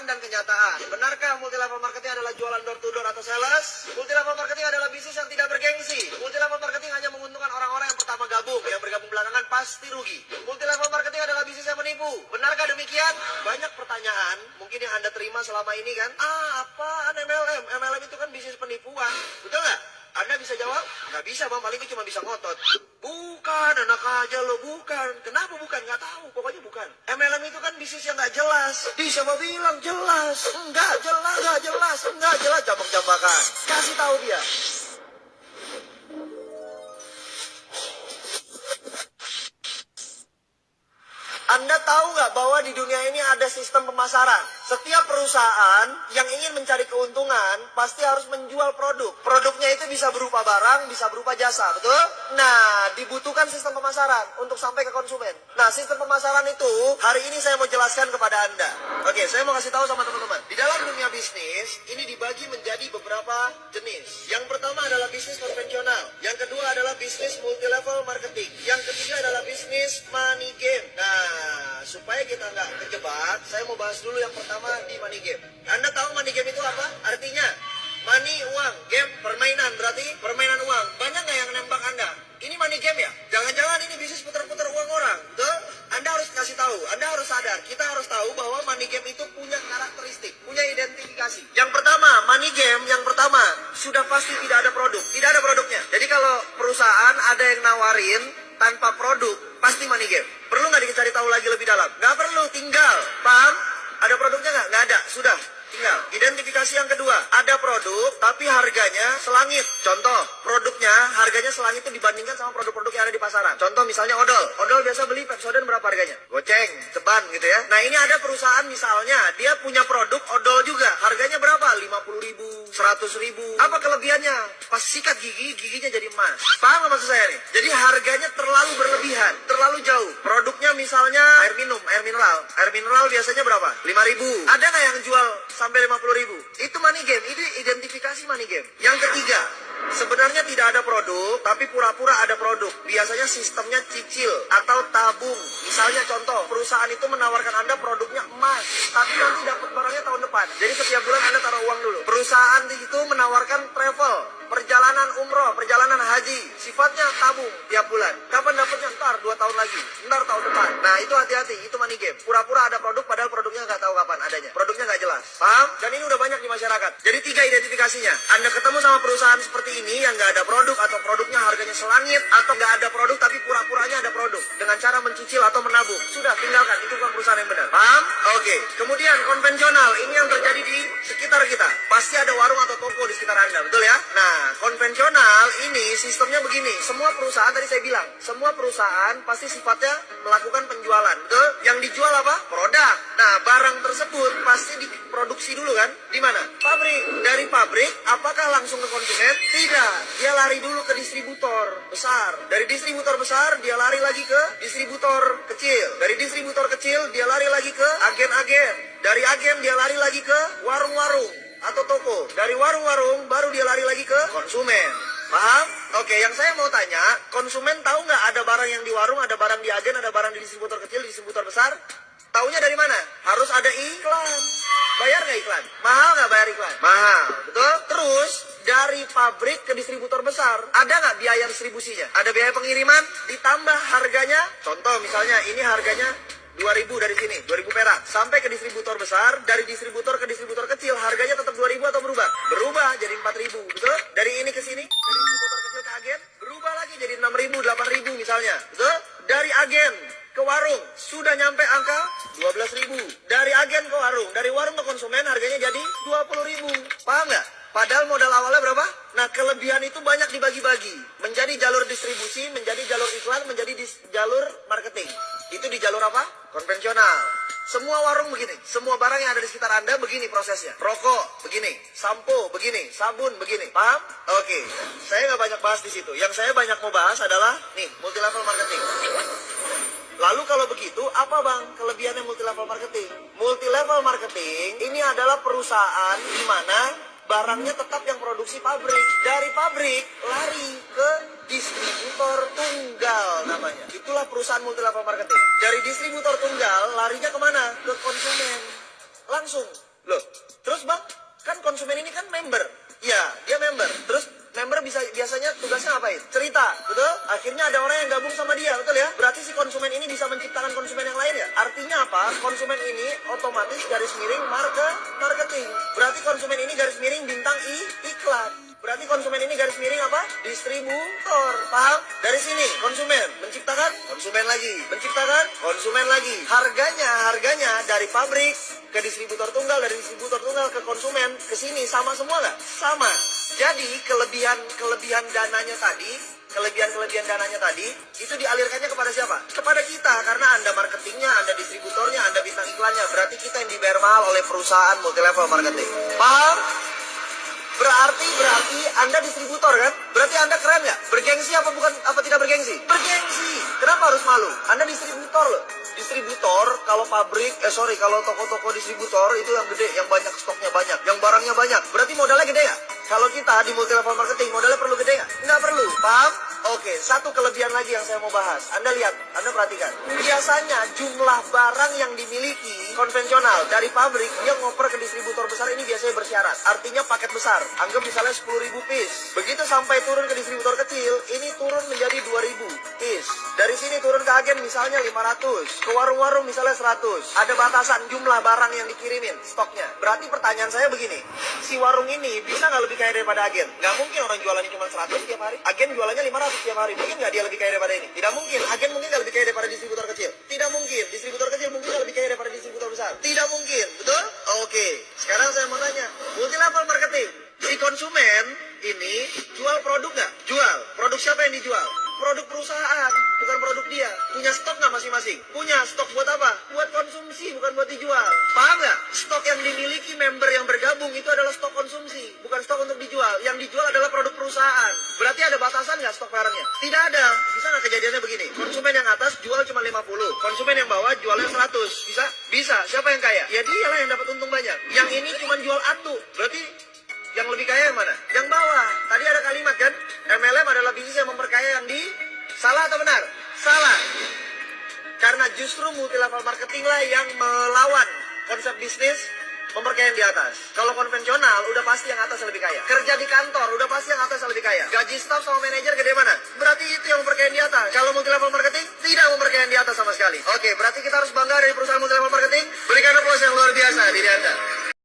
harapan dan kenyataan. Benarkah multi level marketing adalah jualan door to door atau sales? Multi level marketing adalah bisnis yang tidak bergengsi. Multi level marketing hanya menguntungkan orang-orang yang pertama gabung, yang bergabung belakangan pasti rugi. Multi level marketing adalah bisnis yang menipu. Benarkah demikian? Banyak pertanyaan mungkin yang Anda terima selama ini kan? Apaan MLM? MLM itu kan bisnis penipuan. Betul nggak? Anda bisa jawab? Nggak bisa bang, paling cuma bisa ngotot. Bukan, enak aja lo, bukan. Kenapa bukan? Nggak tahu, pokoknya bukan. MLM itu kan bisnis yang nggak jelas. Siapa bilang jelas? Nggak jelas, jambak-jambakan. Kasih tahu dia. Anda tahu nggak bahwa di dunia ini ada sistem pemasaran? Setiap perusahaan yang ingin mencari keuntungan pasti harus menjual produk. Produknya itu bisa berupa barang, bisa berupa jasa, betul? Nah, dibutuhkan sistem pemasaran untuk sampai ke konsumen. Nah, sistem pemasaran itu hari ini saya mau jelaskan kepada Anda. Oke, saya mau kasih tahu sama teman-teman. Di dalam dunia bisnis, ini dibagi menjadi beberapa jenis. Yang pertama adalah bisnis konvensional. Yang kedua adalah bisnis multi-level marketing. Yang ketiga adalah bisnis money game. Nah, supaya kita nggak kejebak, saya mau bahas dulu yang pertama di money game. Anda tahu money game itu apa? Artinya, money, uang, game, permainan. Berarti permainan uang. Banyak nggak yang nembak Anda? Ini money game ya? Jangan-jangan ini bisnis putar-putar uang orang. Betul? Anda harus kasih tahu, Anda harus sadar. Kita harus tahu bahwa money game itu punya karakteristik, punya identifikasi. Yang pertama, money game yang pertama, sudah pasti tidak ada produk. Tidak ada produknya. Jadi kalau perusahaan ada yang nawarin tanpa produk, pasti money game. Perlu nggak dicari tahu lagi lebih dalam? Nggak perlu, tinggal. Paham? Ada produknya nggak? Nggak ada, sudah. Tinggal. Identifikasi yang kedua, ada produk tapi harganya selangit. Contoh, produknya harganya selangit itu dibandingkan sama produk-produk yang ada di pasaran. Contoh misalnya odol. Odol biasa beli Pepsodent berapa harganya? Goceng, ceban gitu ya. Nah ini ada perusahaan misalnya, dia punya produk odol juga. Harganya berapa? 50.000, 100.000. Apa kelebihannya? Pas sikat gigi, giginya jadi emas. Paham nggak maksud saya nih? Jadi harganya terlalu berlebihan, terlalu jauh. Produknya misalnya air minum, air mineral. Air mineral biasanya berapa? 5.000. Ada nggak yang jual sampai 50.000? Itu money game, itu identifikasi money game. Yang ketiga, sebenarnya tidak ada produk, tapi pura-pura ada produk. Biasanya sistemnya cicil atau tabung. Misalnya contoh, perusahaan itu menawarkan Anda produknya emas, tapi nanti dapat barangnya tahun depan. Jadi setiap bulan Anda taruh uang dulu. Perusahaan itu menawarkan travel, perjalanan umroh, perjalanan haji. Sifatnya tabung tiap bulan. Kapan dapatnya? Ntar 2 tahun lagi, ntar tahun depan. Nah itu hati-hati, itu money game. Pura-pura ada produk, padahal produknya nggak tahu kapan adanya. Produknya nggak jelas. Paham? Dan ini udah banyak di masyarakat. Jadi 3 identifikasinya. Anda ketemu sama perusahaan seperti ini yang nggak ada produk, atau produknya harganya selangit, atau nggak ada produk tapi pura-puranya ada produk dengan cara mencicil atau menabung. Sudah, tinggalkan. Itu bukan perusahaan yang benar. Paham? Oke. Kemudian konvensional, ini yang terjadi di sekitar kita. Pasti ada warung atau toko di sekitar Anda, betul ya? Nah, konvensional ini sistemnya begini. Semua perusahaan, tadi saya bilang, semua perusahaan pasti sifatnya melakukan penjualan, betul? Yang dijual apa? Produk. Nah, barang tersebut pasti diproduksi dulu kan? Di mana? Pabrik. Dari pabrik, apakah langsung ke konsumen? Tidak. Dia lari dulu ke distributor besar. Dari distributor besar, dia lari lagi ke distributor kecil. Dari distributor kecil, dia lari lagi ke agen-agen. Dari agen, dia lari lagi ke warung-warung atau toko. Dari warung-warung, baru dia lari lagi ke konsumen. Paham? Oke, yang saya mau tanya, konsumen tahu nggak ada barang yang di warung, ada barang di agen, ada barang di distributor kecil, di distributor besar? Taunya dari mana? Harus ada iklan. Bayar nggak iklan? Mahal nggak bayar iklan? Mahal, betul? Terus, dari pabrik ke distributor besar, ada nggak biaya distribusinya? Ada biaya pengiriman, ditambah harganya. Contoh misalnya, ini harganya 2.000 dari sini, 2.000 perak. Sampai ke distributor besar, dari distributor ke distributor kecil, harganya tetap 2.000 atau berubah? Berubah, jadi 4.000, betul? Dari ini ke sini, dari distributor kecil ke agen, berubah lagi jadi 6.000, 8.000 misalnya, betul? Dari agen ke warung, sudah nyampe angka 12.000. Dari agen ke warung, dari warung ke konsumen, harganya jadi 20.000. Paham nggak? Padahal modal awalnya berapa? Nah, kelebihan itu banyak dibagi-bagi. Menjadi jalur distribusi, menjadi jalur iklan, menjadi jalur marketing. Itu di jalur apa? Konvensional. Semua warung begini. Semua barang yang ada di sekitar Anda begini prosesnya. Rokok begini, sampo begini, sabun begini. Paham? Oke. Saya nggak banyak bahas di situ. Yang saya banyak mau bahas adalah nih, multi level marketing. Lalu kalau begitu, apa bang kelebihannya multi level marketing? Multi level marketing ini adalah perusahaan di mana barangnya tetap yang produksi pabrik. Dari pabrik lari ke distributor tunggal namanya. Itulah perusahaan multi level marketing. Dari distributor tunggal larinya kemana? Ke konsumen. Langsung. Loh, terus bang, kan konsumen ini kan member. Ya, dia member. Terus member biasanya tugasnya apain? Cerita, betul? Akhirnya ada orang yang gabung sama dia, betul ya? Berarti si konsumen ini bisa menciptakan konsumen yang lain ya? Artinya apa? Konsumen ini otomatis garis miring marketing. Berarti konsumen ini garis miring bintang iklan. Berarti konsumen ini garis miring apa? Distributor. Paham? Dari sini konsumen menciptakan konsumen lagi, menciptakan konsumen lagi. Harganya dari pabrik ke distributor tunggal, dari distributor tunggal ke konsumen, ke sini sama semua nggak? Sama. Jadi kelebihan dananya tadi itu dialirkannya kepada siapa? Kepada kita, karena Anda marketingnya, Anda distributornya, Anda bintang iklannya. Berarti kita yang dibayar mahal oleh perusahaan multilevel marketing. Paham? Berarti Anda distributor kan? Berarti Anda keren nggak? Bergengsi apa tidak bergengsi? Bergengsi. Kenapa harus malu? Anda distributor loh. Distributor, kalau kalau toko-toko distributor itu yang gede, yang banyak stoknya banyak, yang barangnya banyak. Berarti modalnya gede ya? Kalau kita di multi level marketing, modalnya perlu gede nggak? Nggak perlu. Paham? Oke, satu kelebihan lagi yang saya mau bahas. Anda lihat, Anda perhatikan. Biasanya jumlah barang yang dimiliki konvensional dari pabrik, dia ngoper ke distributor besar ini biasanya bersyarat. Artinya paket besar. Anggap misalnya 10.000 piece. Begitu sampai turun ke distributor kecil, ini turun menjadi 2.000 piece. Dari sini turun ke agen misalnya 500. Ke warung-warung misalnya 100. Ada batasan jumlah barang yang dikirimin, stoknya. Berarti pertanyaan saya begini, si warung ini bisa nggak lebih kaya daripada agen? Nggak mungkin, orang jualannya cuma 100 tiap hari. Agen jualannya 500 tiap hari. Mungkin nggak dia lebih kaya daripada ini? Tidak mungkin. Agen mungkin nggak lebih kaya daripada distributor kecil? Tidak mungkin. Distributor kecil mungkin nggak lebih kaya daripada distributor besar? Tidak mungkin. Betul? Oke. Sekarang saya mau tanya, multi level marketing, si konsumen ini jual produk nggak? Jual. Produk siapa yang dijual? Produk perusahaan, bukan produk dia. Punya stok nggak masing-masing? Punya. Stok buat apa? Buat konsumsi, bukan buat dijual. Paham nggak? Stok yang dimiliki member yang bergabung itu adalah stok konsumsi, bukan stok untuk dijual. Yang dijual adalah produk perusahaan. Berarti ada batasan nggak stok barangnya? Tidak ada. Bisa nggak kejadiannya begini? Konsumen yang atas jual cuma 50, konsumen yang bawah jualnya 100. Bisa? Bisa. Siapa yang kaya? Ya dialah yang dapat untung banyak. Yang ini cuma jual atu. Berarti yang lebih kaya yang mana? Yang bawah. Tadi ada kalimat kan? MLM adalah bisnis yang memperkaya yang di... Salah atau benar? Salah. Karena justru multi level marketing lah yang melawan konsep bisnis memperkaya yang di atas. Kalau konvensional, udah pasti yang atas lebih kaya. Kerja di kantor, udah pasti yang atas lebih kaya. Gaji staff sama manajer gede mana? Berarti itu yang memperkaya yang di atas. Kalau multi level marketing